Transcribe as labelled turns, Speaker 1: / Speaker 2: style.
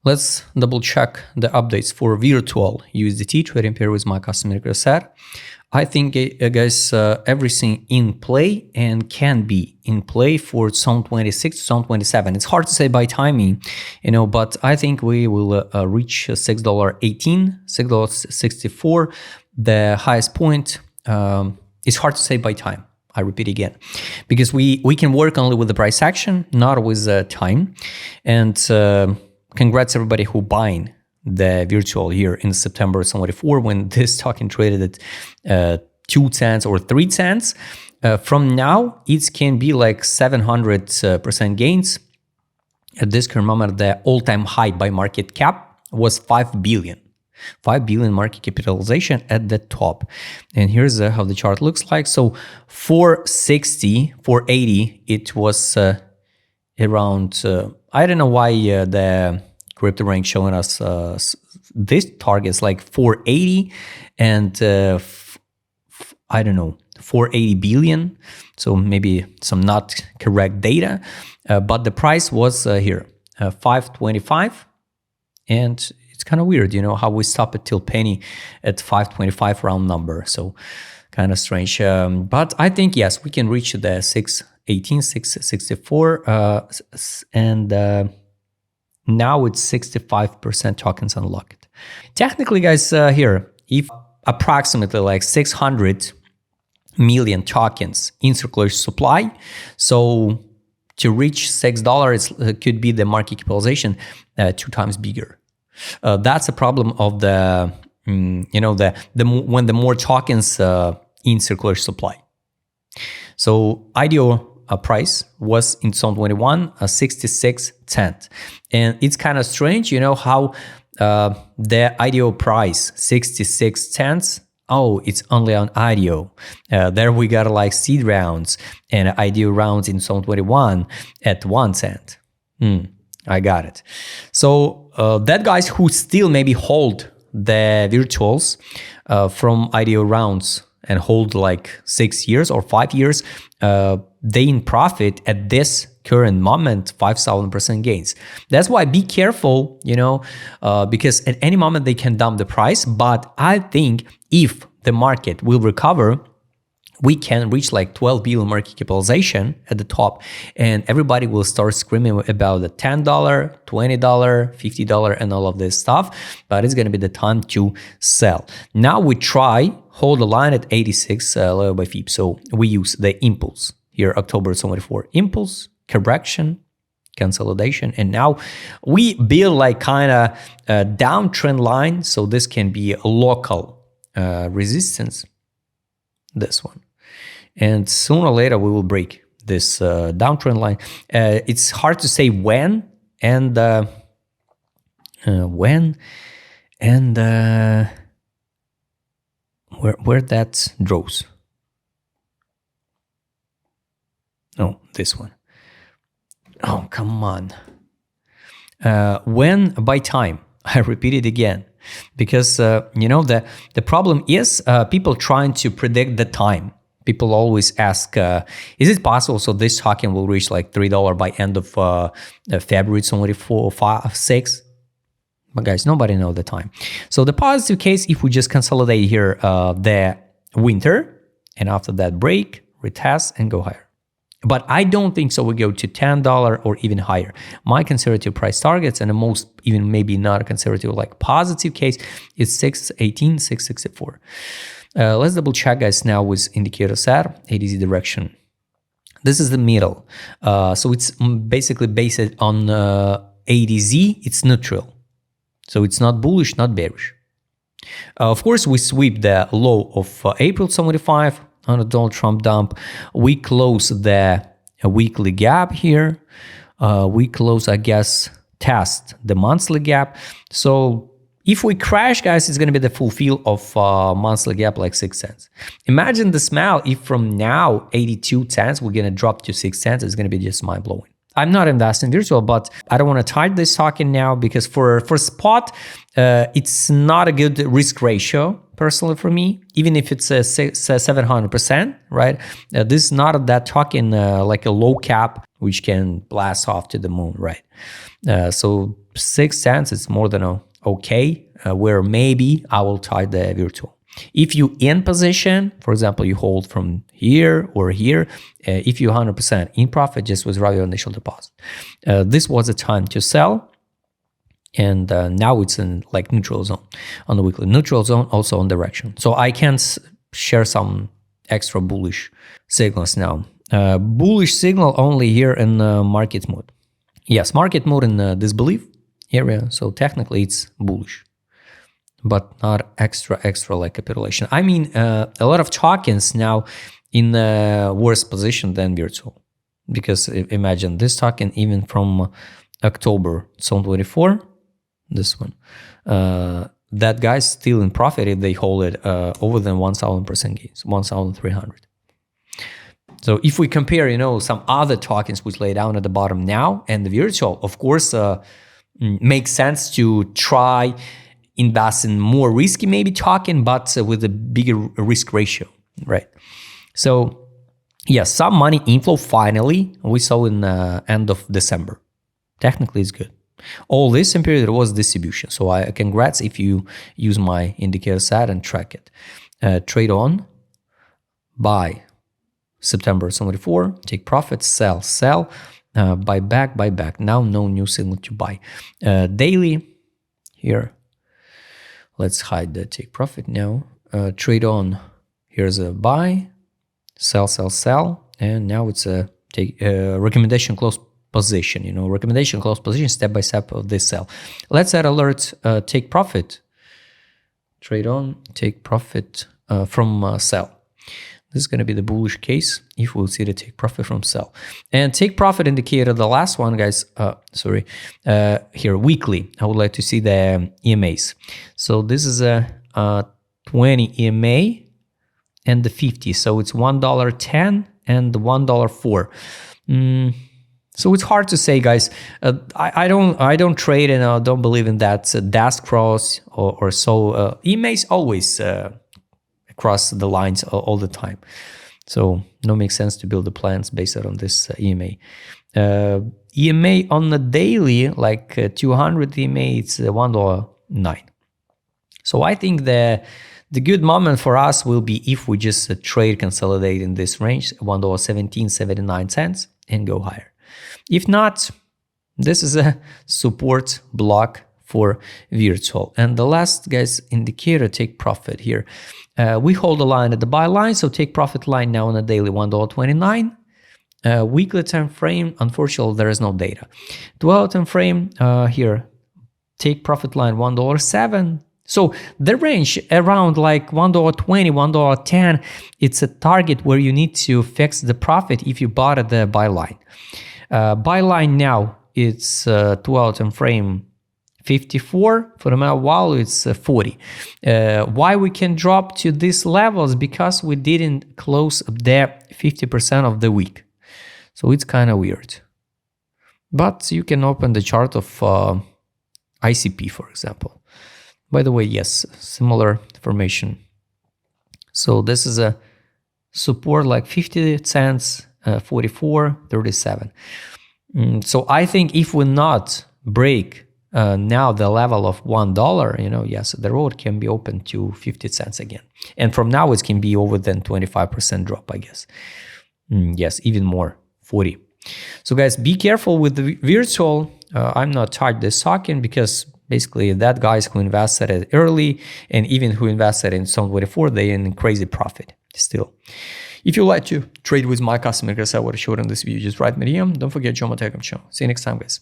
Speaker 1: Let's double check the updates for Vritual USDT trading pair with my customer set. I think, guys, everything in play and can be in play for 2026 to 2027. It's hard to say by timing, but I think we will reach $6.18, $6.64, the highest point. It's hard to say by time. I repeat again, because we can work only with the price action, not with time. And congrats everybody who buying the Vritual here in September 24 when this token traded at 2 cents or 3 cents. From now, it can be like 700% gains. At this current moment, the all-time high by market cap was 5 billion. 5 billion market capitalization at the top. And here's how the chart looks like. So 460, 480, it was around, I don't know why the crypto rank showing us this targets like 480 and I don't know, 480 billion. So maybe some not correct data, but the price was here, 525. And it's kind of weird, how we stop it till penny at 525 round number. So kind of strange. But I think, yes, we can reach the 618, 664. And now it's 65% tokens unlocked. Technically, guys, here, if approximately like 600 million tokens in circulation supply, so to reach $6, it could be the market capitalization 2 times bigger. That's a problem of the, when the more tokens in circulation supply. So IDO price was in 2021 66 cents, and it's kind of strange, how the IDO price 66 cents. Oh, it's only on IDO. There we got like seed rounds and IDO rounds in 2021 at 1 cent. I got it. So that guys who still maybe hold the Vrituals from IDO rounds and hold like 6 years or 5 years, they in profit at this current moment 5,000% gains. That's why be careful, because at any moment they can dump the price. But I think if the market will recover, we can reach like 12 billion market capitalization at the top, and everybody will start screaming about the $10, $20, $50 and all of this stuff, but it's going to be the time to sell. Now we try hold the line at 86 level by FIB. So we use the impulse here, October 24, impulse, correction, consolidation, and now we build like kind of a downtrend line. So this can be a local resistance, this one. And sooner or later, we will break this downtrend line. It's hard to say when and where that draws. Oh, this one. Oh, come on. When by time, I repeat it again, because the problem is people trying to predict the time. People always ask, is it possible so this token will reach like $3 by end of February 24, 5, 6? But guys, nobody knows the time. So the positive case, if we just consolidate here the winter, and after that break, retest, and go higher. But I don't think so we go to $10 or even higher. My conservative price targets, and the most even maybe not a conservative, like positive case, is 618, 664. Let's double check, guys, now with indicator set, ADZ direction. This is the middle. So it's basically based on ADZ, it's neutral. So it's not bullish, not bearish. Of course, we sweep the low of April 75 on a Donald Trump dump. We close the weekly gap here. We close, I guess, test the monthly gap. So if we crash, guys, it's going to be the fulfill of monthly gap like 6 cents. Imagine the smile if from now 82 cents we're going to drop to 6 cents. It's going to be just mind-blowing. I'm not investing in Vritual, but I don't want to target this token now because for spot, it's not a good risk ratio personally for me, even if it's a 700%, right? This is not that token like a low cap, which can blast off to the moon, right? So 6 cents is more than okay, where maybe I will try the virtual. If you in position, for example, you hold from here or here, if you 100% in profit, just withdraw your initial deposit. This was a time to sell, and now it's in like neutral zone on the weekly. Neutral zone also on direction. So I can share some extra bullish signals now. Bullish signal only here in market mode. Yes, market mode in disbelief area. So technically it's bullish, but not extra like capitulation. I mean, a lot of tokens now in a worse position than virtual, because imagine this token even from October 2024, this one, that guy's still in profit if they hold it over than 1,000% gains, 1,300. So if we compare, some other tokens which lay down at the bottom now and the virtual, of course, makes sense to try invest in more risky maybe token, but with a bigger risk ratio, right? So yeah, some money inflow finally we saw in the end of December. Technically, it's good. All this in period was distribution. So I congrats if you use my indicator set and track it. Trade on, buy. September 24, take profit, sell, buy back. Now no new signal to buy. Daily, here, let's hide the take profit now. Trade on, here's a buy, sell, and now it's a take recommendation close position. Recommendation close position, step by step of this sell. Let's add alert, take profit, trade on, take profit from sell. This is going to be the bullish case if we'll see the take profit from sell. And take profit indicator, the last one, guys, here, weekly. I would like to see the EMAs. So this is a 20 EMA and the 50. So it's $1.10 and $1.04. So it's hard to say, guys. I don't trade and I don't believe in that dash cross or so. EMAs always cross the lines all the time. So no makes sense to build the plans based on this EMA. EMA on the daily, like 200 EMA, it's $1.09. So I think the good moment for us will be if we just trade consolidate in this range, $1.1779, and go higher. If not, this is a support block for virtual. And the last, guys, indicator, take profit here. We hold a line at the buy line, so take profit line now on a daily $1.29. Weekly time frame, unfortunately, there is no data. 12 time frame here, take profit line $1.07. So the range around like $1.20, $1.10, it's a target where you need to fix the profit if you bought at the buy line. Buy line now, it's 12 time frame 54, for the while it's 40. Why we can drop to these levels? Because we didn't close the 50% of the week. So it's kind of weird. But you can open the chart of ICP, for example. By the way, yes, similar formation. So this is a support like 50 cents, 44, 37. So I think if we not break now the level of $1, yes, the road can be open to 50 cents again. And from now it can be over than 25% drop, I guess. Yes, even more, 40. So guys, be careful with the virtual. I'm not tied this token because basically that guys who invested it early and even who invested in 2024, they in crazy profit still. If you like to trade with my customer, because I would have showed in this video, just write me DM. Don't forget, Joe Matecom channel. See you next time, guys.